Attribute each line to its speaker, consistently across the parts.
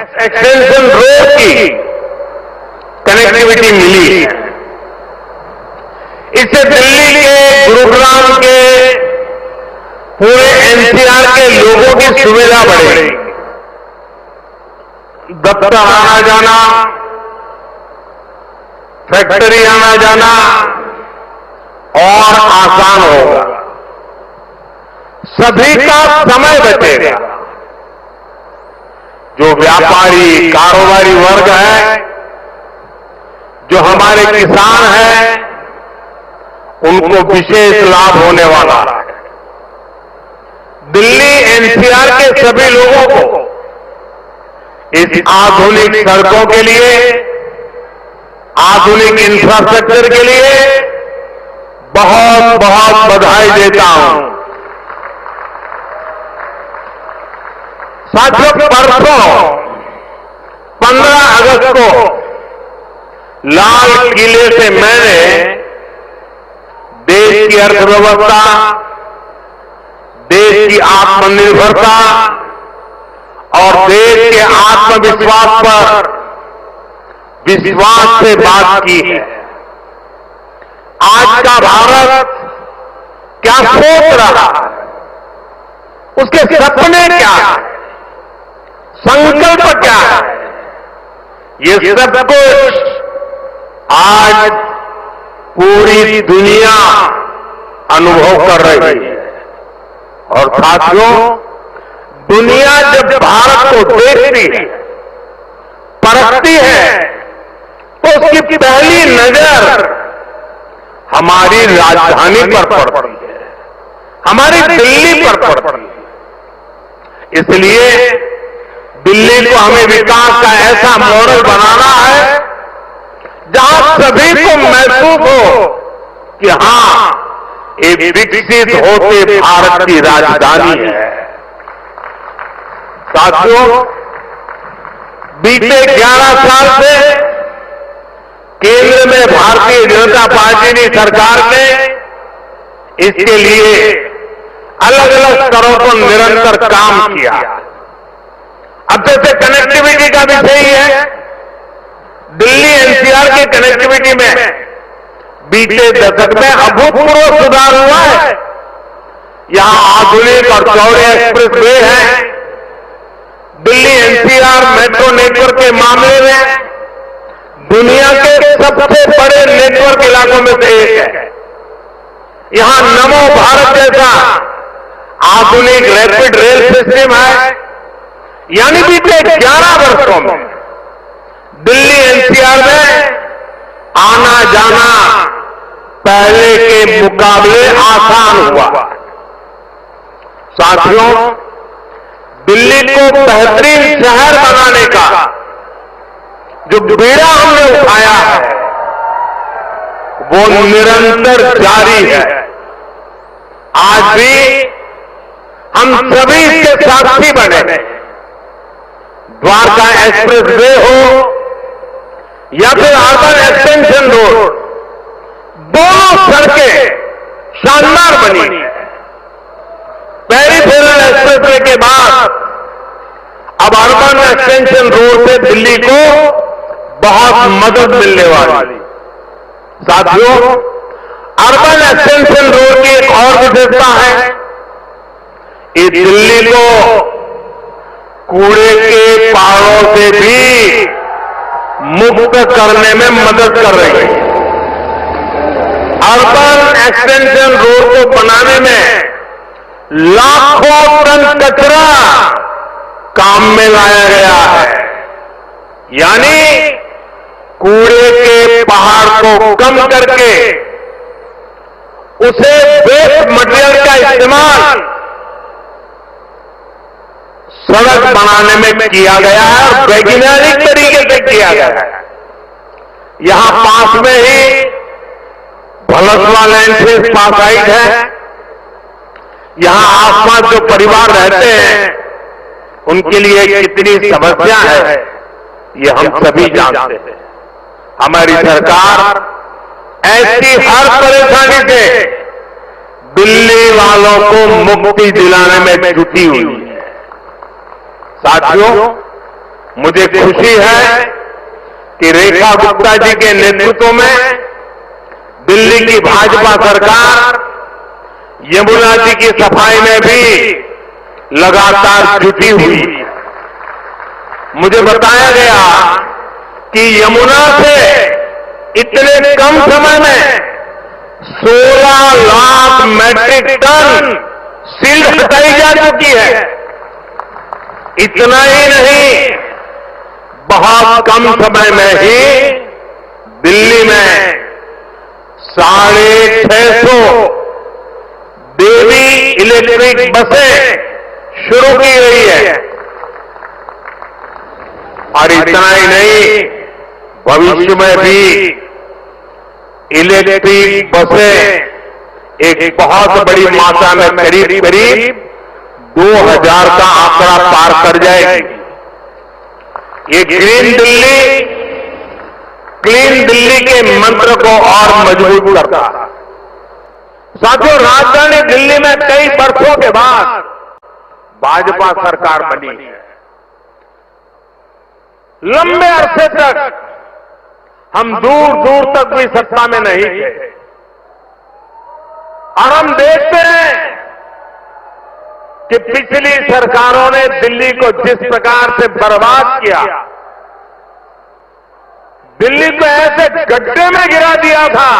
Speaker 1: Extension road की connectivity मिली है। इससे दिल्ली के, गुरुग्राम के, पूरे एनसीआर के लोगों की सुविधा बढ़ेगी। दफ्तर आना जाना, फैक्ट्री आना जाना और आसान होगा। सभी का समय बचेगा। जो व्यापारी, कारोबारी वर्ग है, जो हमारे किसान हैं, उनको विशेष लाभ होने वाला है। दिल्ली एनसीआर के सभी लोगों को इस आधुनिक सड़कों के लिए, आधुनिक इंफ्रास्ट्रक्चर के लिए बहुत बहुत बधाई देता हूं। साथियों, परसों 15 अगस्त को लाल किले से मैंने देश की अर्थव्यवस्था, देश की आत्मनिर्भरता और देश के आत्मविश्वास पर विश्वास से बात की है। आज का भारत क्या सोच रहा है, उसके सपने क्या है, संकल्प क्या है, ये सब कुछ आज पूरी दुनिया अनुभव कर रही है। और साथियों, दुनिया जब भारत को देखती है, परखती है, तो उसकी पहली नजर हमारी राजधानी पर पड़ती है, हमारी दिल्ली पर पड़ती है। इसलिए दिल्ली को हमें विकास का ऐसा मॉडल बनाना है जहां सभी को महसूस हो कि हां, एक विकसित होते भारत की राजधानी है। साथियों, बीते 11 साल से केंद्र में भारतीय जनता पार्टी की सरकार ने इसके लिए अलग अलग स्तरों पर निरंतर काम किया। अब जैसे कनेक्टिविटी का विषय ही है, दिल्ली एनसीआर की कनेक्टिविटी में बीते दशक में अभूतपूर्व सुधार हुआ है। यहां आधुनिक और चौड़े एक्सप्रेस वे हैं। दिल्ली एनसीआर मेट्रो नेटवर्क के मामले में दुनिया के सबसे बड़े नेटवर्क इलाकों में से एक है। यहां नमो भारत जैसा आधुनिक रैपिड रेल सिस्टम है। यानी बीते 11 वर्षों में दिल्ली एनसीआर में आना जाना पहले के मुकाबले आसान हुआ। साथियों, दिल्ली को बेहतरीन शहर बनाने का जो बीड़ा हमने उठाया है, वो निरंतर जारी है। आज भी हम सभी इसके साक्षी बने। द्वारका एक्सप्रेस वे हो या फिर अर्बन एक्सटेंशन रोड, दोनों सड़कें शानदार बनी है। पेरिफेरल एक्सप्रेस वे के बाद अब अर्बन एक्सटेंशन रोड से दिल्ली को बहुत मदद मिलने वाली। साथियों, अर्बन एक्सटेंशन रोड की एक और विशेषता है, ये दिल्ली को कूड़े के पहाड़ों से भी मुक्त करने में मदद कर रही है। अर्बन एक्सटेंशन रोड को बनाने में लाखों टन कचरा काम में लाया गया है। यानी कूड़े के पहाड़ को कम करके उसे वेस्ट मटेरियल का इस्तेमाल सड़क बनाने में किया गया है और वैज्ञानिक तरीके से किया गया है। यहां पास में ही भलसवा लैंडफिल पास साइट है। यहां आसपास जो परिवार रहते हैं, उनके लिए कितनी समस्या है, ये हम सभी जानते हैं। हमारी सरकार ऐसी हर परेशानी से दिल्ली वालों को मुक्ति दिलाने में जुटी हुई है। साथियों, मुझे खुशी है कि रेखा गुप्ता जी के नेतृत्व में दिल्ली की भाजपा सरकार यमुना जी की सफाई में भी लगातार जुटी हुई है। मुझे बताया गया कि यमुना से इतने कम समय में 16 लाख मैट्रिक टन सील्ड हटाई जा चुकी है। इतना ही नहीं, बहुत कम समय में ही दिल्ली में 650 देवी इलेक्ट्रिक बसें शुरू की गई है। और इतना ही नहीं, भविष्य में भी इलेक्ट्रिक बसें एक बहुत बड़ी मात्रा में करीब 2000 का आंकड़ा पार कर जाएगी। ये ग्रीन दिल्ली, क्लीन दिल्ली के मंत्र को और मजबूत करता है। साथियों, राजधानी दिल्ली में कई वर्षों के बाद भाजपा सरकार बनी है। लंबे अरसे तक हम दूर दूर तक भी सत्ता में नहीं थे और हम देखते हैं कि पिछली सरकारों ने दिल्ली को जिस प्रकार से बर्बाद किया, दिल्ली को ऐसे गड्ढे में गिरा दिया था।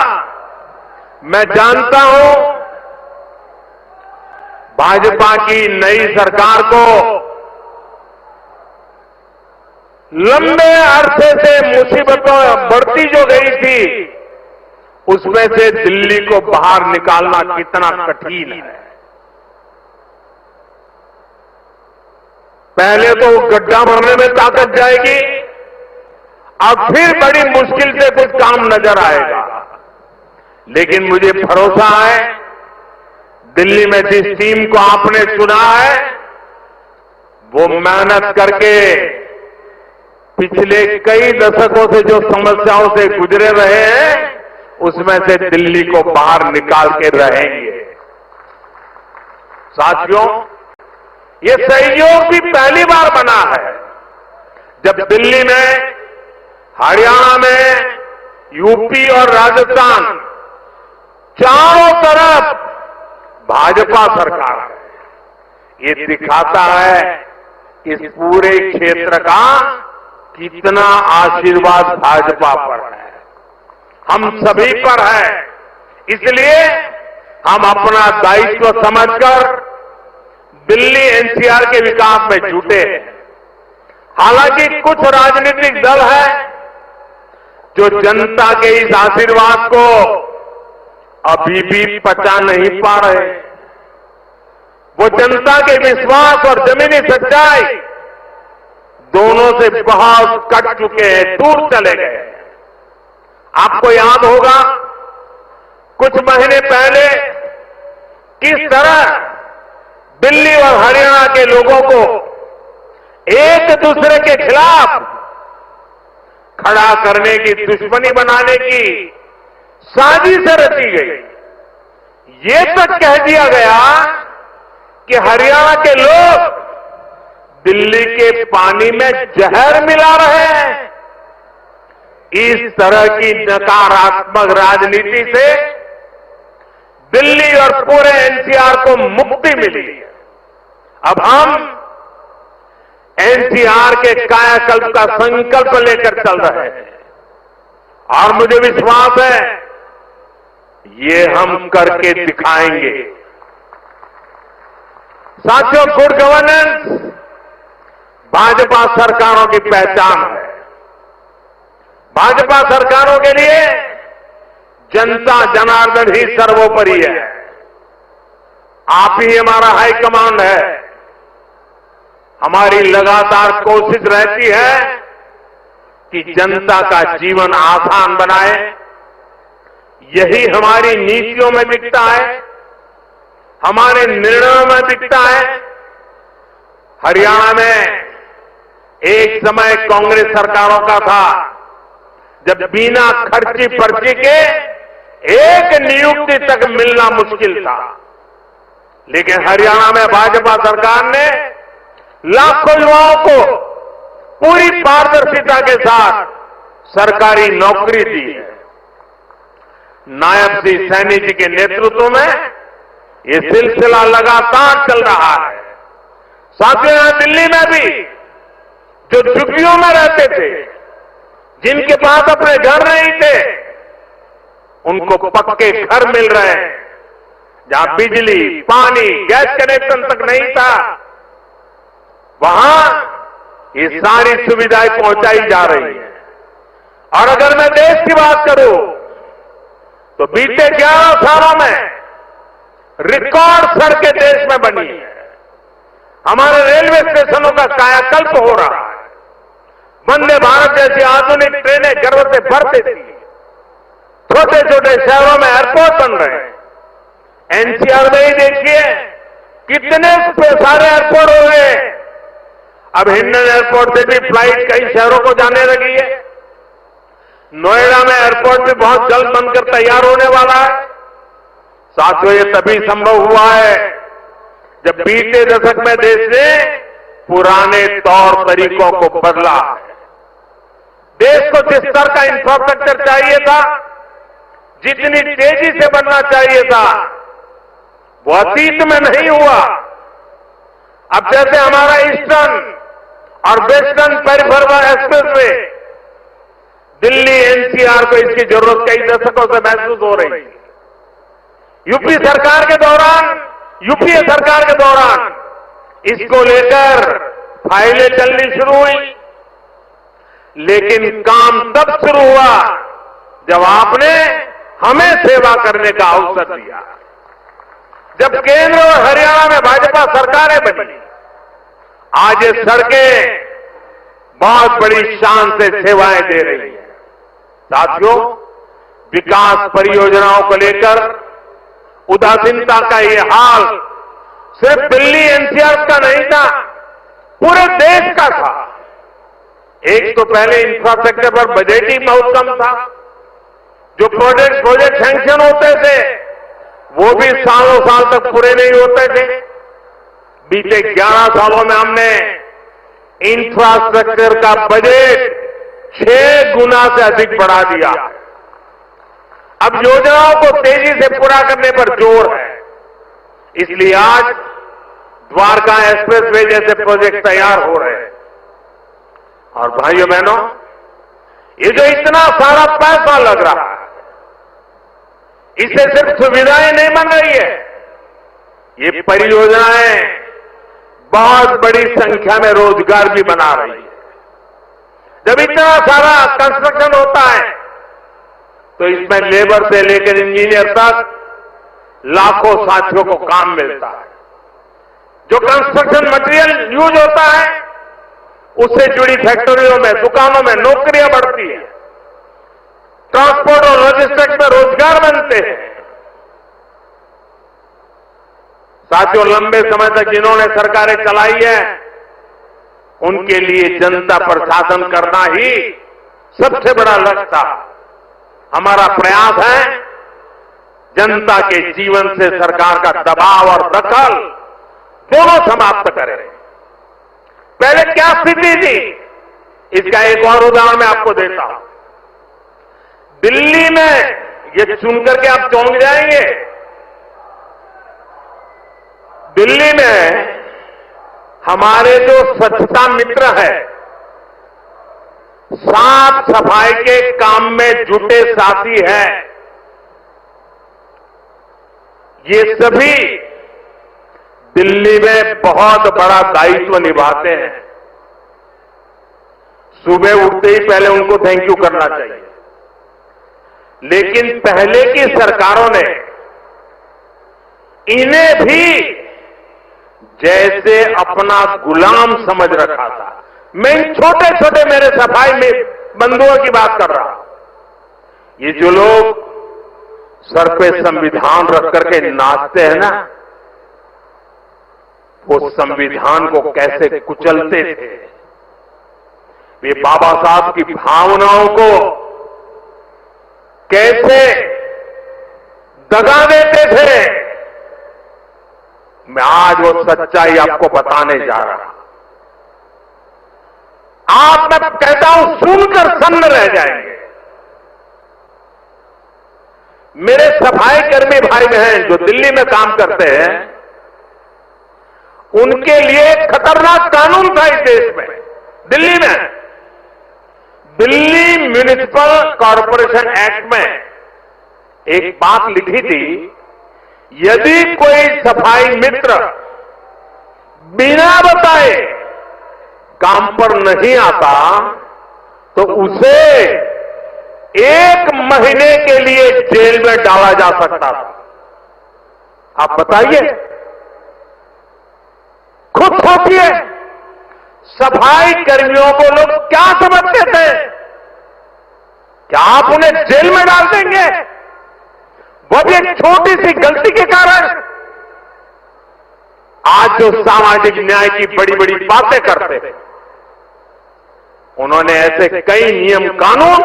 Speaker 1: मैं जानता हूं भाजपा की नई सरकार को लंबे अरसे से मुसीबतों बढ़ती जो गई थी, उसमें से दिल्ली को बाहर निकालना कितना कठिन है। पहले तो गड्ढा भरने में ताकत जाएगी, अब फिर बड़ी मुश्किल से कुछ काम नजर आएगा। लेकिन मुझे भरोसा है, दिल्ली में जिस टीम को आपने चुना है, वो मेहनत करके पिछले कई दशकों से जो समस्याओं से गुजरे रहे हैं, उसमें से दिल्ली को बाहर निकाल के रहेंगे। साथियों, ये सहयोग भी पहली बार बना है जब दिल्ली में, हरियाणा में, यूपी और राजस्थान चारों तरफ भाजपा सरकार है। ये दिखाता है इस पूरे क्षेत्र का कितना आशीर्वाद भाजपा पर है, हम सभी पर है। इसलिए हम अपना दायित्व समझकर दिल्ली एनसीआर के विकास में जुटे हैं। हालांकि कुछ राजनीतिक दल है जो जनता के इस आशीर्वाद को अभी भी पचा नहीं पा रहे। वो जनता के विश्वास और जमीनी सच्चाई दोनों से बहुत कट चुके हैं, दूर चले गए। आपको याद होगा कुछ महीने पहले किस तरह दिल्ली और हरियाणा के लोगों को एक दूसरे के खिलाफ खड़ा करने की, दुश्मनी बनाने की साजिश रची गई। ये तक कह दिया गया कि हरियाणा के लोग दिल्ली के पानी में जहर मिला रहे हैं। इस तरह की नकारात्मक राजनीति से दिल्ली और पूरे एनसीआर को मुक्ति मिली। अब हम एनसीआर के कायाकल्प का संकल्प लेकर चल रहे हैं और मुझे विश्वास है ये हम करके दिखाएंगे। साथियों, गुड गवर्नेंस भाजपा सरकारों की पहचान है। भाजपा सरकारों के लिए जनता जनार्दन ही सर्वोपरि है। आप ही हमारा हाईकमांड है। हमारी लगातार कोशिश रहती है कि जनता का जीवन आसान बनाए। यही हमारी नीतियों में दिखता है, हमारे निर्णयों में दिखता है। हरियाणा में एक समय कांग्रेस सरकारों का था जब बिना खर्ची पर्ची के एक नियुक्ति तक मिलना मुश्किल था, लेकिन हरियाणा में भाजपा सरकार ने लाखों युवाओं को पूरी पारदर्शिता के साथ सरकारी नौकरी दी है। नायब सिंह सैनी जी के नेतृत्व में ये सिलसिला लगातार चल रहा है। साथियों, यहां दिल्ली में भी जो झुग्गियों में रहते थे, जिनके पास अपने घर नहीं थे, उनको पक्के घर मिल रहे हैं। जहां बिजली, पानी, गैस कनेक्शन तक नहीं था, वहां ये सारी सुविधाएं पहुंचाई जा रही हैं। और अगर मैं देश की बात करूं तो बीते 11 सालों में रिकॉर्ड सड़कें देश में बनी है। हमारे रेलवे स्टेशनों का कायाकल्प हो रहा है। वंदे भारत जैसी आधुनिक ट्रेनें गर्व से भरती थी। छोटे छोटे शहरों में एयरपोर्ट बन रहे हैं। एनसीआर में ही देखिए कितने सारे एयरपोर्ट हो गए। अब हिंडन एयरपोर्ट से भी फ्लाइट कई शहरों को जाने लगी है। नोएडा में एयरपोर्ट भी बहुत जल्द बनकर तैयार होने वाला है। साथियों, ये तभी संभव हुआ है जब बीते दशक में देश ने पुराने तौर तरीकों को बदला है। देश को जिस स्तर का इंफ्रास्ट्रक्चर चाहिए था, जितनी तेजी से बनना चाहिए था, वो अतीत में नहीं हुआ। अब जैसे हमारा ईस्टर्न और western peripheral expressway, Delhi NCR को इसकी जरूरत कई दशकों से महसूस हो रही है। यूपीए सरकार के दौरान इसको लेकर फाइलें चलनी शुरू हुई, लेकिन काम तब शुरू हुआ जब आपने हमें सेवा करने का अवसर दिया। जब केंद्र और हरियाणा में भाजपा सरकारें बनी, आज ये सड़कें बहुत बड़ी शान से सेवाएं दे रही हैं। साथियों, विकास परियोजनाओं को लेकर उदासीनता का ये हाल सिर्फ दिल्ली एनसीआर का नहीं था, पूरे देश का था। एक तो पहले इंफ्रास्ट्रक्चर पर बजटिंग बहुत कम था। जो प्रोजेक्ट सैंक्शन होते थे वो भी सालों साल तक पूरे नहीं होते थे। बीते 11 सालों में हमने इंफ्रास्ट्रक्चर का बजट 6 गुना से अधिक बढ़ा दिया। अब योजनाओं को तेजी से पूरा करने पर जोर है। इसलिए आज द्वारका एक्सप्रेसवे जैसे प्रोजेक्ट तैयार हो रहे हैं। और भाइयों बहनों, ये जो इतना सारा पैसा लग रहा है, इससे सिर्फ सुविधाएं नहीं बन रही है, ये परियोजनाएं बहुत बड़ी संख्या में रोजगार भी बना रही है। जब इतना सारा कंस्ट्रक्शन होता है तो इसमें लेबर से लेकर इंजीनियर तक लाखों साथियों को काम मिलता है। जो कंस्ट्रक्शन मटेरियल यूज होता है उससे जुड़ी फैक्ट्रियों में, दुकानों में नौकरियां बढ़ती है। ट्रांसपोर्ट और लॉजिस्टिक्स में रोजगार बनते हैं। साथियों, लंबे समय तक जिन्होंने सरकारें चलाई है, उनके लिए जनता पर शासन करना ही सबसे बड़ा लक्ष्य था। हमारा प्रयास है जनता के जीवन से सरकार का दबाव और दखल दोनों समाप्त करें। पहले क्या स्थिति थी, इसका एक और उदाहरण मैं आपको देता हूं। दिल्ली में, ये सुनकर के आप चौंक जाएंगे, दिल्ली में हमारे जो स्वच्छता मित्र है, साफ सफाई के काम में जुटे साथी हैं, ये सभी दिल्ली में बहुत बड़ा दायित्व निभाते हैं। सुबह उठते ही पहले उनको थैंक यू करना चाहिए। लेकिन पहले की सरकारों ने इन्हें भी जैसे अपना गुलाम समझ रखा था। मैं इन छोटे छोटे मेरे सफाई में बंधुओं की बात कर रहा हूं। ये जो लोग सर पे संविधान रख करके नाचते हैं ना, वो संविधान को कैसे कुचलते थे। वे बाबा साहब की भावनाओं को कैसे दगा देते थे। मैं आज वो सच्चाई आपको बताने जा रहा हूं। आप, मैं कहता हूं, सुनकर सन्न रह जाएंगे। मेरे सफाई कर्मी भाई बहन जो दिल्ली में काम करते हैं, उनके लिए एक खतरनाक कानून था इस देश में। दिल्ली में दिल्ली म्युनिसिपल कॉरपोरेशन एक्ट में एक बात लिखी थी, यदि कोई सफाई मित्र बिना बताए काम पर नहीं आता तो उसे 1 महीने के लिए जेल में डाला जा सकता था। आप बताइए, खुद सोचिए, सफाई कर्मियों को लोग क्या समझते थे? क्या आप उन्हें जेल में डाल देंगे? वो भी एक छोटी सी गलती के कारण। आज जो सामाजिक न्याय की बड़ी बड़ी बातें करते थे, उन्होंने ऐसे कई नियम कानून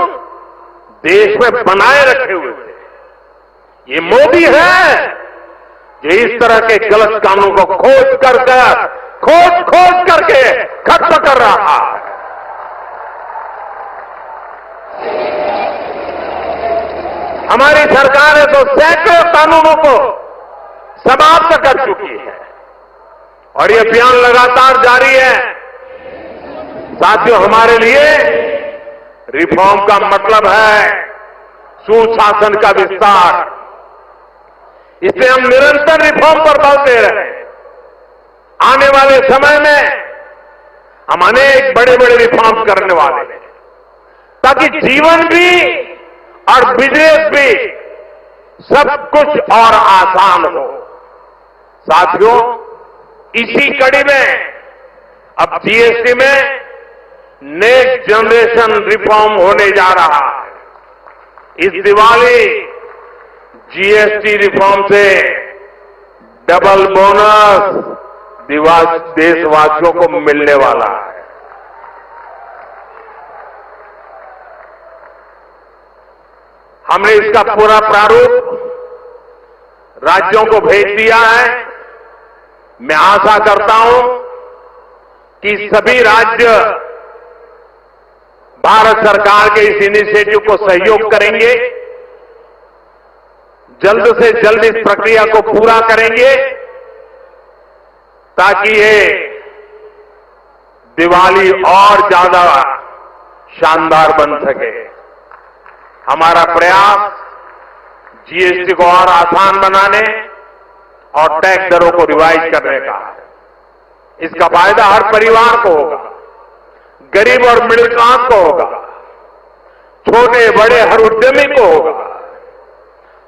Speaker 1: देश में बनाए रखे हुए थे। ये मोदी है जो इस तरह के गलत कानून को खोज करके खत्म कर रहा है। हमारी सरकार है तो सैकड़ों कानूनों को समाप्त कर चुकी है और ये अभियान लगातार जारी है। साथियों, हमारे लिए रिफॉर्म का मतलब है सुशासन का विस्तार। इसलिए हम निरंतर रिफॉर्म पर बल दे रहे हैं। आने वाले समय में हम अनेक बड़े बड़े रिफॉर्म करने वाले हैं ताकि जीवन भी और बिजनेस भी सब कुछ और आसान हो। साथियों, इसी कड़ी में अब जीएसटी में नेक्स्ट जनरेशन रिफॉर्म होने जा रहा है। इस दिवाली जीएसटी रिफॉर्म से डबल बोनस देशवासियों को मिलने वाला है। हमने इसका पूरा प्रारूप राज्यों को भेज दिया है। मैं आशा करता हूं कि सभी राज्य भारत सरकार के इस इनिशिएटिव को सहयोग करेंगे, जल्द से जल्द इस प्रक्रिया को पूरा करेंगे ताकि ये दिवाली और ज्यादा शानदार बन सके। हमारा प्रयास जीएसटी को और आसान बनाने और टैक्स दरों को रिवाइज करने का है। इसका फायदा हर परिवार को होगा, गरीब और मिडिल क्लास को होगा, छोटे बड़े हर उद्यमी को होगा,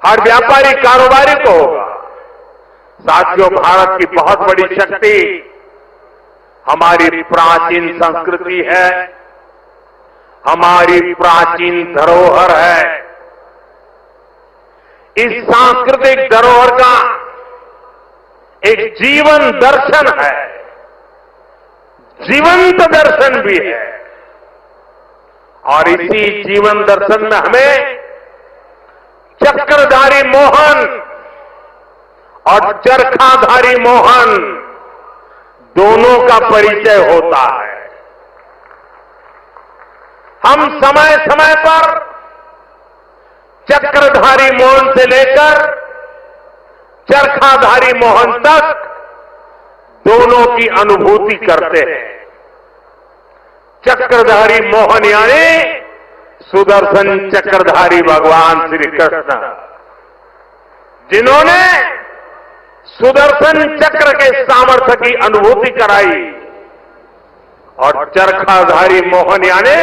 Speaker 1: हर व्यापारी कारोबारी को होगा। साथियों, भारत की बहुत बड़ी शक्ति हमारी प्राचीन संस्कृति है, हमारी प्राचीन धरोहर है। इस सांस्कृतिक धरोहर का एक जीवन दर्शन है, जीवंत दर्शन भी है। और इसी जीवन दर्शन में हमें चक्रधारी मोहन और चरखाधारी मोहन दोनों का परिचय होता है। हम समय समय पर चक्रधारी मोहन से लेकर चरखाधारी मोहन तक दोनों की अनुभूति करते हैं। चक्रधारी मोहन यानी सुदर्शन चक्रधारी भगवान श्री कृष्ण, जिन्होंने सुदर्शन चक्र के सामर्थ्य की अनुभूति कराई, और चरखाधारी मोहन यानी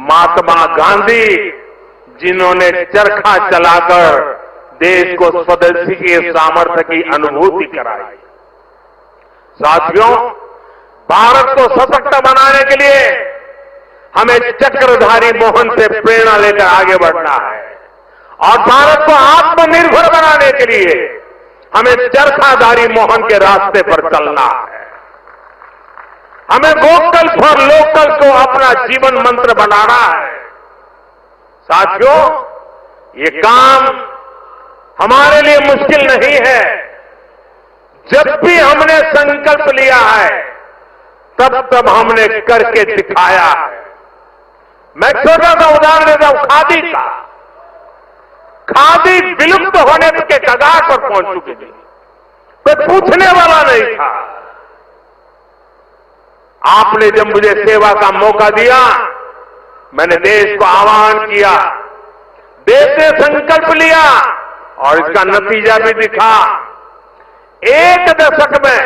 Speaker 1: महात्मा गांधी, जिन्होंने चरखा चलाकर देश को स्वदेशी के सामर्थ्य की अनुभूति कराई। साथियों, भारत को सशक्त बनाने के लिए हमें चक्रधारी मोहन से प्रेरणा लेकर आगे बढ़ना है और भारत को आत्मनिर्भर बनाने के लिए हमें चरखाधारी मोहन के रास्ते पर चलना है। हमें वोकल फॉर लोकल को अपना जीवन मंत्र बनाना है। साथियों, ये काम हमारे लिए मुश्किल नहीं है। जब भी हमने संकल्प लिया है तब हमने करके दिखाया है। मैं छोटा सा उदाहरण देता हूं खादी का। खादी विलुप्त होने के कगार पर पहुंच चुकी थी, कोई पूछने वाला नहीं था। आपने जब मुझे सेवा का मौका दिया, मैंने देश को आह्वान किया, देश ने संकल्प लिया और इसका नतीजा भी दिखा। 1 दशक में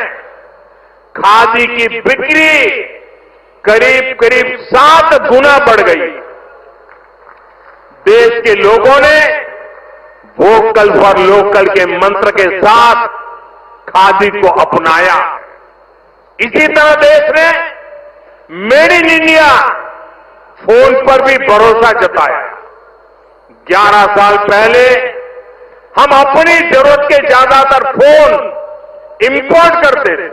Speaker 1: खादी की बिक्री करीब 7 गुना बढ़ गई। देश के लोगों ने वोकल फॉर लोकल के मंत्र के साथ खादी को अपनाया। इसी तरह देश ने मेड इन इंडिया फोन पर भी भरोसा जताया। 11 साल पहले हम अपनी जरूरत के ज्यादातर फोन इंपोर्ट करते थे।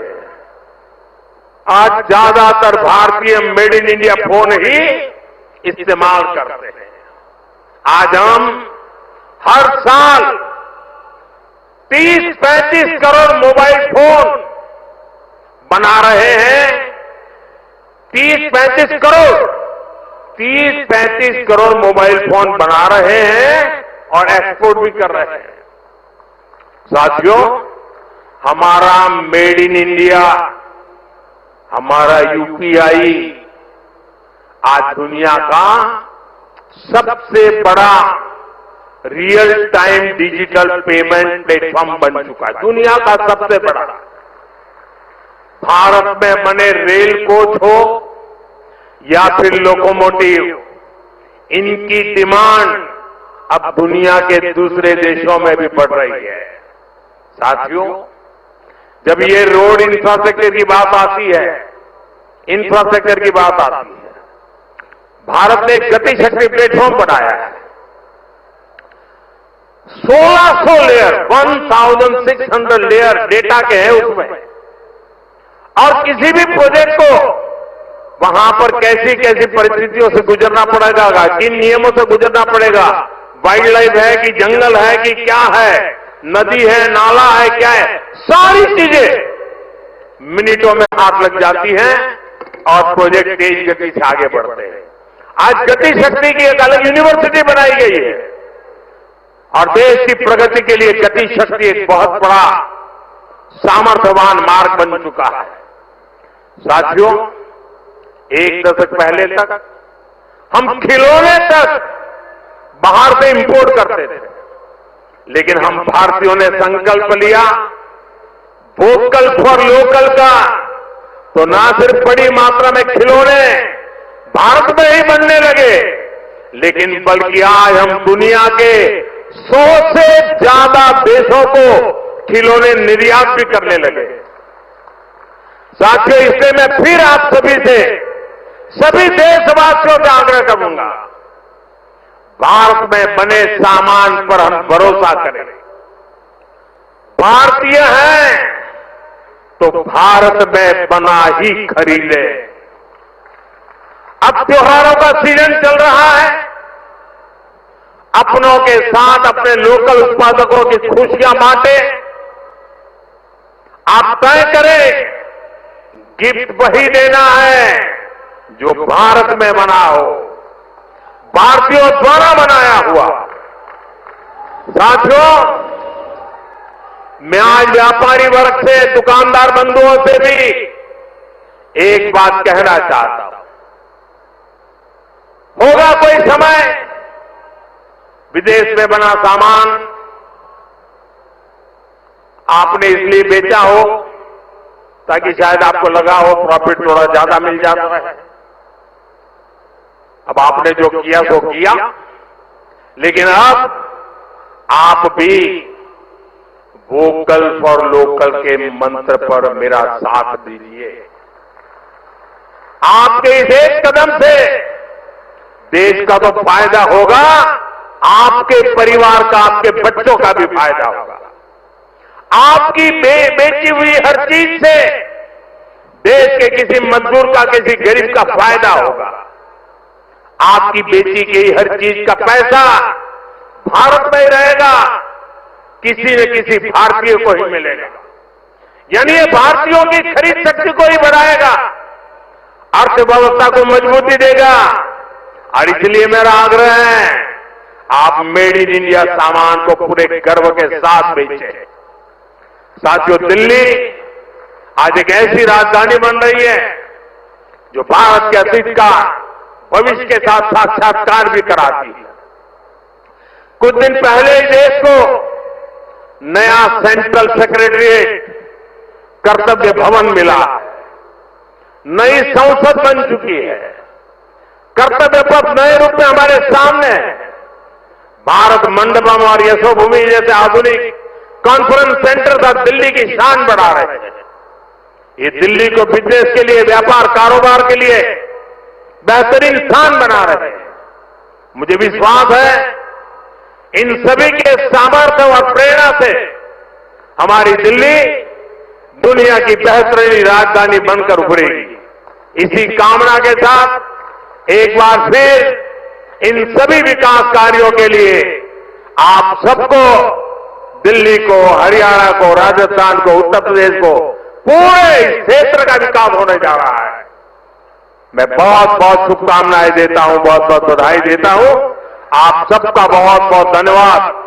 Speaker 1: आज ज्यादातर भारतीय मेड इन इंडिया फोन ही इस्तेमाल करते हैं। आज हम हर साल 30-35 करोड़ मोबाइल फोन बना रहे हैं। 30-35 करोड़ मोबाइल फोन बना रहे हैं और एक्सपोर्ट भी कर रहे हैं। साथियों, हमारा मेड इन इंडिया, हमारा यूपीआई आज दुनिया का सबसे बड़ा real time digital payment platform बन चुका है। दुनिया का सबसे बड़ा। भारत में बने रेल कोच हो या फिर लोकोमोटिव, इनकी डिमांड अब दुनिया के दूसरे देशों में भी बढ़ रही है। साथियों, जब ये रोड इंफ्रास्ट्रक्चर की बात आती है, इंफ्रास्ट्रक्चर की बात आती है, भारत ने गति शक्ति प्लेटफॉर्म बनाया है। 1600 लेयर, 1600 लेयर डेटा के हैं उसमें। और किसी भी प्रोजेक्ट को वहां पर कैसी कैसी परिस्थितियों से गुजरना पड़ेगा, किन नियमों से गुजरना पड़ेगा, वाइल्ड लाइफ है कि जंगल है कि क्या है, नदी है, नाला है, क्या है, सारी चीजें मिनटों में हाथ लग जाती हैं और प्रोजेक्ट तेज गति से आगे बढ़ते हैं। आज गति शक्ति की एक अलग यूनिवर्सिटी बनाई गई है और देश की प्रगति के लिए गति शक्ति एक बहुत बड़ा सामर्थ्यवान मार्ग बन चुका है। साथियों, 1 दशक पहले तक हम खिलौने तक बाहर से इंपोर्ट करते थे, लेकिन हम भारतीयों ने संकल्प लिया वोकल फॉर लोकल का, तो ना सिर्फ बड़ी मात्रा में खिलौने भारत में ही बनने लगे, लेकिन बल्कि आज हम दुनिया के 100 से ज्यादा देशों को खिलौने निर्यात भी करने लगे। साथियों, इसलिए मैं फिर आप सभी से, सभी देशवासियों से आग्रह करूंगा, भारत में बने सामान पर हम भरोसा करें। भारतीय हैं तो भारत में बना ही खरीदे। अब त्योहारों का सीजन चल रहा है, अपनों के साथ अपने लोकल उत्पादकों की खुशियां बांटे। आप तय करें गिफ्ट वही देना है जो भारत में बना हो, भारतीयों द्वारा बनाया हुआ। साथियों, मैं आज व्यापारी वर्ग से, दुकानदार बंधुओं से भी एक बात कहना चाहता हूं। होगा कोई समय विदेश में बना सामान आपने इसलिए बेचा हो ताकि शायद आपको लगा हो प्रॉफिट थोड़ा ज्यादा मिल जाता है। अब आपने जो किया सो किया, लेकिन अब आप भी वोकल फॉर लोकल के मंत्र पर मेरा साथ दीजिए। आपके इस एक कदम से देश का तो फायदा होगा, आपके परिवार का, आपके बच्चों का भी फायदा होगा। आपकी बेची हुई हर चीज से देश के किसी मजदूर का, किसी गरीब का फायदा होगा। आपकी बेची गई हर चीज का पैसा भारत में ही रहेगा, किसी न किसी भारतीय को ही मिलेगा। यानी ये भारतीयों की खरीद शक्ति को ही बढ़ाएगा। अर्थव्यवस्था को मजबूती देगा। और इसलिए मेरा आग्रह है, आप मेड इन इंडिया सामान को पूरे गर्व के साथ बेचें। साथियों, दिल्ली आज एक ऐसी राजधानी बन रही है जो भारत के अतीत का भविष्य के साथ साक्षात्कार भी कराती है। कुछ दिन पहले ही देश को नया सेंट्रल सेक्रेटरिएट कर्तव्य भवन मिला है। नई संसद बन चुकी है। कर्तव्य पथ नए रूप में हमारे सामने है। भारत मंडपम और यशोभूमि जैसे आधुनिक कॉन्फ्रेंस सेंटर का दिल्ली की शान बढ़ा रहे हैं। ये दिल्ली को बिजनेस के लिए, व्यापार कारोबार के लिए बेहतरीन स्थान बना रहे हैं। मुझे विश्वास है, इन सभी के सामर्थ्य और प्रेरणा से हमारी दिल्ली दुनिया की बेहतरीन राजधानी बनकर उभरेगी। इसी कामना के साथ एक बार फिर इन सभी विकास कार्यों के लिए आप सबको, दिल्ली को, हरियाणा को, राजस्थान को, उत्तर प्रदेश को, पूरे इस क्षेत्र का विकास होने जा रहा है। मैं बहुत बहुत शुभकामनाएं देता हूं, बहुत बहुत बधाई देता हूं। आप सबका बहुत बहुत धन्यवाद।